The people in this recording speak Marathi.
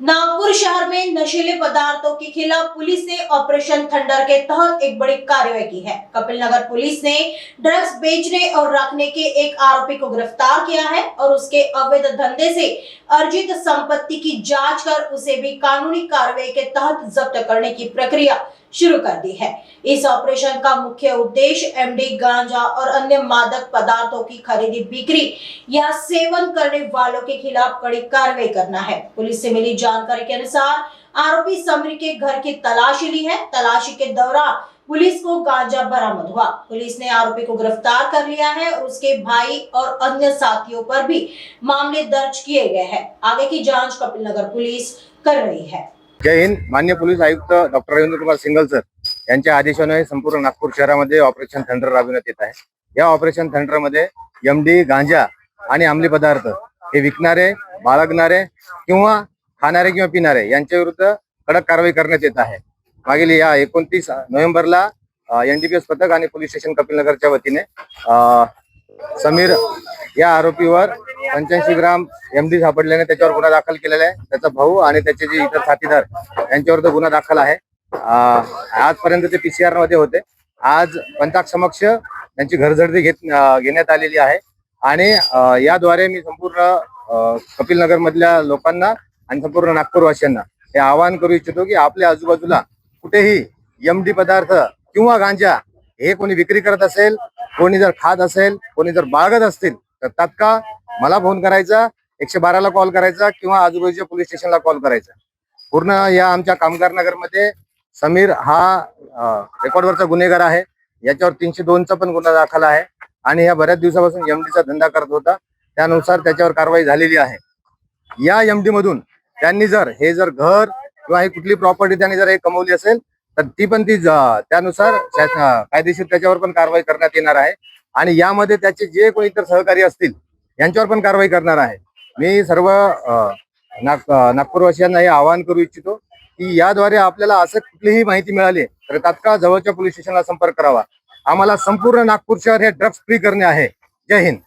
नागपुर शहर में नशीले पदार्थों के खिलाफ पुलिस ने ऑपरेशन थंडर के तहत एक बड़ी कार्रवाई की है। कपिल नगर पुलिस ने ड्रग्स बेचने और रखने के एक आरोपी को गिरफ्तार किया है और उसके अवैध धंधे से अर्जित संपत्ति की जांच कर उसे भी कानूनी कार्रवाई के तहत जब्त करने की प्रक्रिया शुरू कर दी है। इस ऑपरेशन का मुख्य उद्देश्य एमडी, गांजा और अन्य मादक पदार्थों की खरीदी, बिक्री या सेवन करने वालों के खिलाफ कड़ी कार्रवाई करना है। पुलिस से मिली जानकारी के अनुसार आरोपी समीर के घर की तलाशी ली है। तलाशी के दौरान पुलिस को गांजा बरामद हुआ। पुलिस ने आरोपी को गिरफ्तार कर लिया है और उसके भाई और अन्य साथियों पर भी मामले दर्ज किए गए हैं। आगे की जांच कपिल नगर पुलिस कर रही है। जय हिंद। माननीय पोलीस आयुक्त doctor Ravindra Kumar single sir यांच्या आदेशाने संपूर्ण नागपूर शहरामध्ये ऑपरेशन थंडर राबविण्यात येत आहे। या ऑपरेशन थंडर मध्ये एमडी, गांजा आणि अंमली पदार्थ हे विकणारे, बाळगणारे किंवा खाणारे किंवा पिणारे यांच्या विरुद्ध कडक कारवाई करण्यात येत आहे। मागील या 29 नोव्हेंबरला एनडीपीएस पथक आणि पोलीस स्टेशन कपिलनगरच्या वतीने समीर या आरोपीवर 85 ग्राम एमडी सापडल्याने त्याच्यावर गुन्हा दाखल केलेला आहे। त्याचा भाऊ आणि त्याचे जे इतर साथीदार यांच्यावर गुन्हा दाखल आहे। आजपर्यंत ते पीसीआर मध्ये होते। आज पंथक समक्ष त्यांची घरझडती घेण्यात आलेली आहे आणि याद्वारे मी संपूर्ण कपिलनगर मधल्या लोकांना आणि संपूर्ण नागपूरवासियांना हे आवाहन करू इच्छितो की आपल्या आजूबाजूला कुठेही एमडी पदार्थ किंवा गांजा हे कोणी विक्री करत असेल, कोणी जर खात असेल, कोणी जर बाळगत असतील तर तात्काळ मला फोन करायचा, 112 ला कॉल करायचा किंवा आजूबाजूच्या पोलीस स्टेशनला कॉल करायचा। पूर्ण या आमच्या कामगार नगर मध्ये समीर हा रेकॉर्डवरचा गुन्हेगार आहे। याच्यावर 302 चा पण गुन्हा दाखल आहे आणि या बऱ्याच दिवसापासून एमडीचा धंदा करत होता। त्यानुसार त्याच्यावर कारवाई झालेली आहे। या एमडी मधून त्यांनी जर घर किंवा ही कुठली प्रॉपर्टी त्यांनी जर कमवली असेल तर ती त्यानुसार कायदेशीर त्याच्यावर पण कारवाई करण्यात येणार आहे आणि यामध्ये त्याचे जे कोणी इतर सहकारी असतील यांच्यावर पण कारवाई करणार आहे। मी सर्व नागपूरवासियांना हे आवाहन करू इच्छितो की याद्वारे आपल्याला असं कुठलीही माहिती मिळाली तर तात्काळ जवळच्या पोलीस स्टेशनला संपर्क करावा। आम्हाला संपूर्ण नागपूर शहर हे ड्रग्स फ्री करणे आहे। जय हिंद।